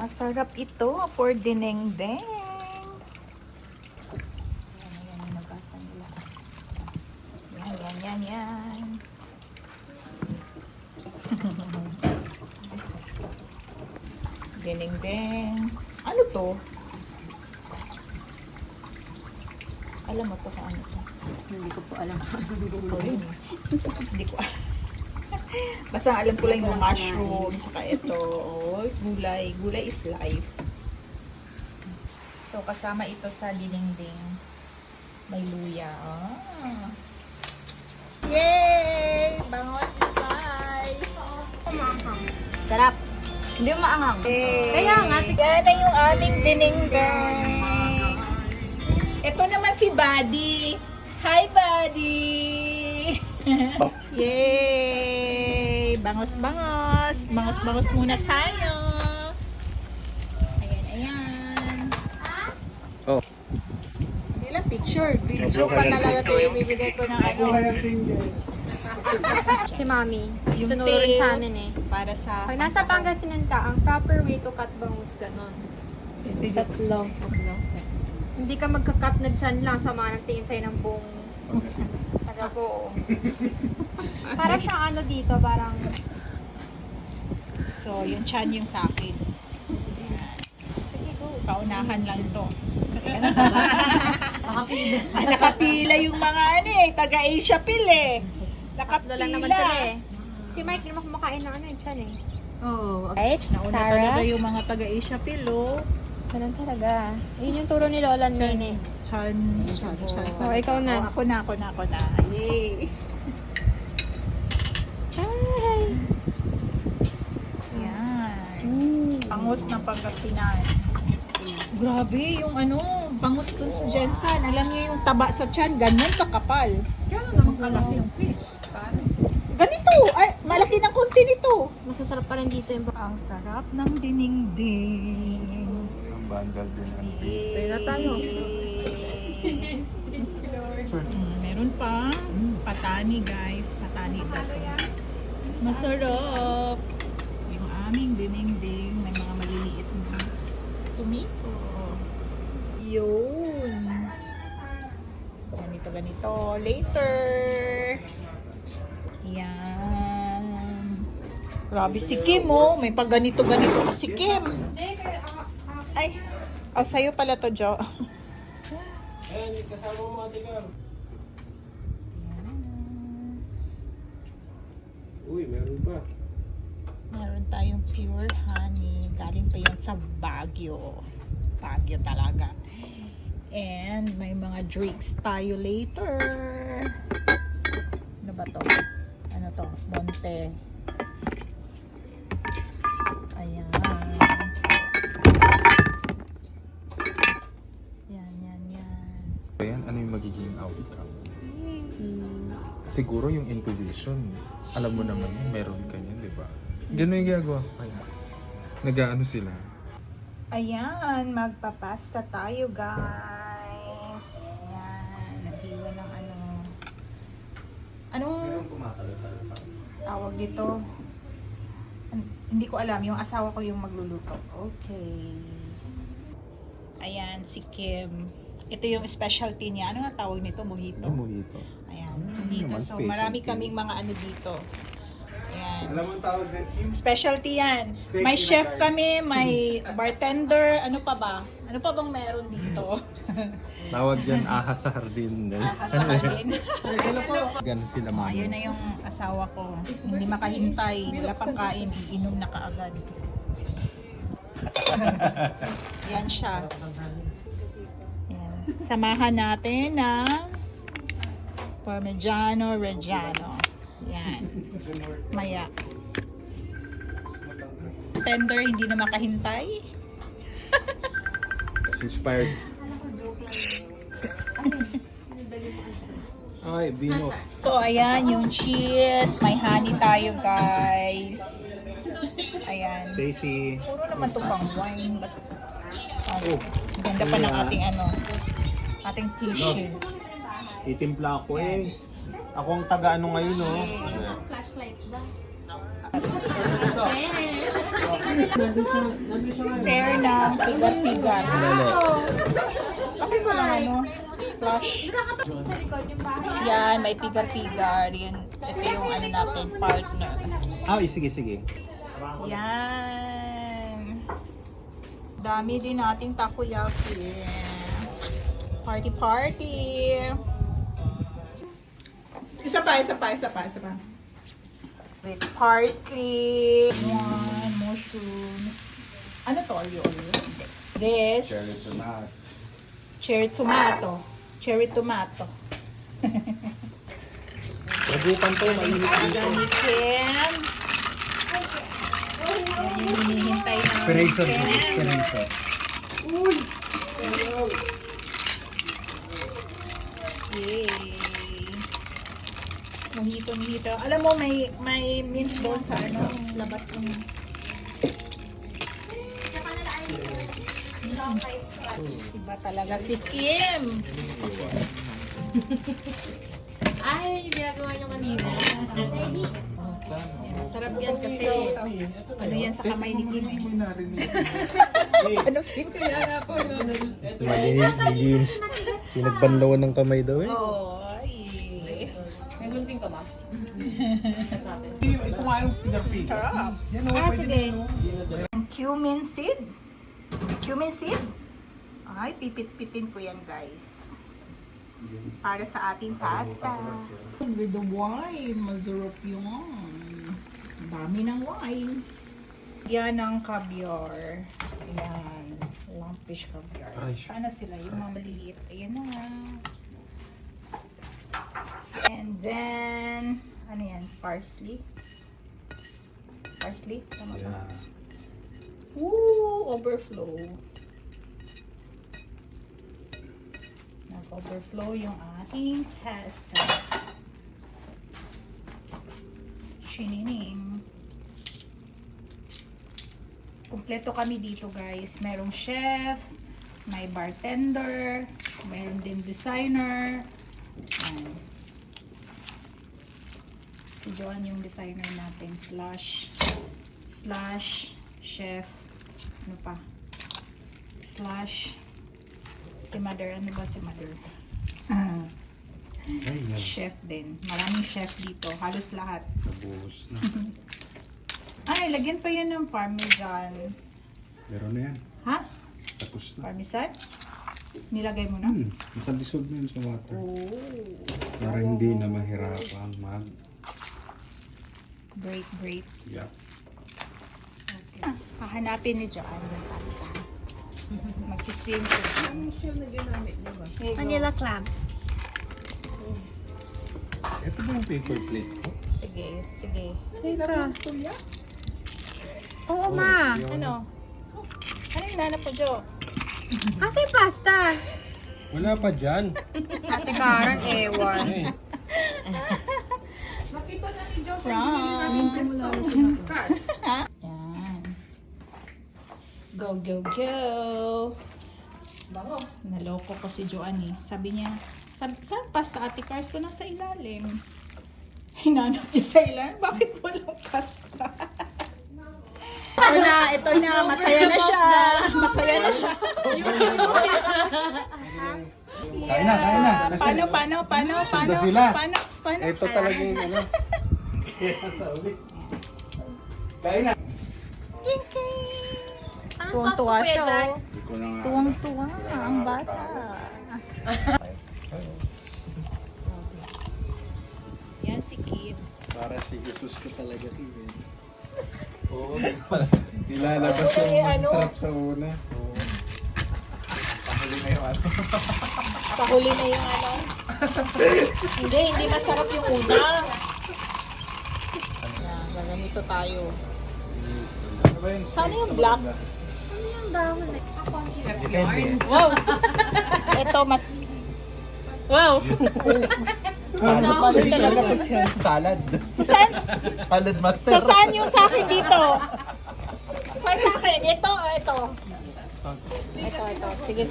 Masarap ito for dinengdeng. Yan yung nabasa nila. Yan. Dinengdeng. Ano to? Alam mo to kung ano to? Hindi ko po alam. Hindi ko basta alam ko lang yung mushroom, tsaka ito, gulay. Gulay is life. So, kasama ito sa dinengdeng. May luya. Yay! Bangos is life! Sarap. Hindi mo maanghang. Kaya nga. Yan na yung aming dinengdeng. Ito naman si Buddy. Hi, Buddy! Yay! Bangos-bangos. Bangos-bangos muna tayo. Ayan. Oh. Ilang picture. Video pa talaga ito yung bibigay ko ng ano. Si Mami. Yung Tinuro rin tail. sa amin eh. Para sa... Pag nasa Pangasinan ka, ang proper way to cut bangus ganon. Tatlo. Hindi ka magka-cut na dyan lang sa mga tingin sa'yo ng buong taga po. Para siyang ano dito, parang So, yung chan yung sa akin. sige go. Paunahan lang to. Nakapila yung mga ano eh. Taga-Asia Pil eh. Tatlo lang naman sila eh. Si Mike, di mo kumakain ng ano yung chan eh. Oo. Right, Nauna talaga yung mga taga-Asia Pil oh. Ganun talaga. Yun yung turo ni Lola Nene. Chan. Oh, ikaw na. Ako na. Yay. Hi! Yan. Pangus ng Pangasinan. Grabe, yung ano, pangus dun sa Jensen. Alam niyo yung taba sa tiyan, ganun kakapal. Gano'n naman kalaki yung fish. Ganito, ay, malaki ng konti nito. Masasarap pa rin dito yung Ang sarap ng dinengdeng. Ang bandal din. Tayo na tayo. Meron pa. Patani guys, patani dato. Masarap. Yung aming dinengdeng, may mga maliliit na tomato. Yun. Ganito. Later. Yan. Grabe si Kim oh. May pag ganito pa si Kim. Ay. Oh, sa'yo pala to, Jo. Uy, meron pa. Meron tayong pure honey. Galing pa yan sa Baguio. Baguio talaga. And may mga drinks tayo later. Ano ba to? Ano to? Monte. Ayan. Yan. Ayan, ano yung magiging outcome? Siguro yung intuition. Alam mo naman yun, meron ka yun, di ba? Gano'n yung ginagawa ko kaya. Nag-ano sila? Ayan, magpapasta tayo guys. Ayan, naghiwa ng ano. Anong tawag dito? Hindi ko alam, yung asawa ko yung magluluto. Okay. Ayan, si Kim. Ito yung specialty niya. Ano nga tawag nito? Mojito. Mojito. Ayan, mojito. So, marami kaming mga ano dito. Ayan. Alam mo ang tawag dyan, Kim? Specialty yan. May chef kami, may bartender, ano pa ba? Ano pa bang meron dito? Tawag dyan, ahas sa hardin. Kasarin. Ganun sila Oh, mga. ayun na yung asawa ko. Hindi makahintay. Wala pang kain, iinom na kaagad. Yan siya. Yan. Samahan natin ng Parmigiano Reggiano. Yan. Maya. Tender, hindi na makahintay. Inspired. Ay, Bino. So, ayan yung cheese. May honey tayo, guys. Ayan. Stacy. Puro naman to pang wine. But, ganda pa ng ating ano. Ating tissue. Itimpla ako eh. Ako ang taga ano ngayon, no? flashlight ba? Fair ng pigat-pigat. Kasi ko lang ano, flush. Yan, may pigar-pigar. Yan, ito yung ano natin, partner. Sige. Yan. Dami din nating takoyaki. Party. Isa pa. With parsley. One, mushrooms. Ano to? Olio? Hindi. This. Cherry tomato. Pagupan to, mainit dito. Ganitin. Hinihintay na. Inspiration. Yay. Mojito. Alam mo, may mint doon sa ano, labas ng... Iba talaga si Kim. Ay, yung ginagawa nyo kanina. Masarap yan kasi ano yan sa kamay ni Kim eh. Ano Kim? Malinis. Pinagbanlawan ng kamay daw eh. Oy. May gunting ka ba? Ito nga yung pinapig. Sarap. Sige. Cumin seed. Ay, pipit-pitin ko yan, guys. Para sa ating pasta. With the wine. Masarap yun. Dami ng wine. Yan ang caviar. Ayan. Lumpish caviar. Sana sila yung mga maliliit. Ayan na nga. And then, ano yan? Parsley. Tama ba? Ooh, overflow. Nag-overflow yung ating pasta. Chinining. Kumpleto kami dito, guys. Merong chef, may bartender, meron din designer. Ayan. Si Joan yung designer natin. Slash chef. Ano pa? Slash si Mother. Ano ba si Mother? Chef din. Maraming chef dito. Halos lahat. Nabuhos na. Ay, lagyan pa yan ng parmesan. Meron na yan. Ha? Tapos na. Parmesan? Nilagay mo na? Nakadissolve na yun sa water. Oh. Para hindi na mahirapang Great. Yeah. Okay. Hahanapin ni Joanne yung pasta. Magsiswim ko. Ano siya na ginamit niya ba? There you go. Vanilla clams. Ito ba yung paper plate ko? Sige. Teka. Tulya? Oo, ma. Ano? Ano yung nanap mo, Jo? Asa yung pasta? Wala pa dyan. Ate Karen, ewan. Nakita na ni Josh. From. Cut. Yan. Go. Bango. Naloko ko si Joanne eh. Sabi niya, saan pasta, Ate Cars? Ko nasa ilalim. Hinanap niya sa ilalim. Bakit walang pasta? Ito na. Masaya na siya. Kain na. Paano? Sunda sila. Paano? Ito talaga yung ano. Kaya sa uli. Kain na. Anong sauce to, Tuwang-tuwa Kuya siya, Jan? oh. Tuwang-tuwa ang bata. Yan si Kim. Para si Jesus ko talaga rin. Oo. Nilalabas yung masarap sa una. Oo. Pahuli na yung ano. Sa huli na yung ano. Hindi masarap yung una. Yan, gaganito tayo. Ano ba yun? Sana yung black. Ano yung dahon na? Depende. Ito mas... Wow! Ano talaga to siya? Salad. Saan? Salad master. Saan yung sa akin dito? Saan sa akin? Ito. Ito. Sige.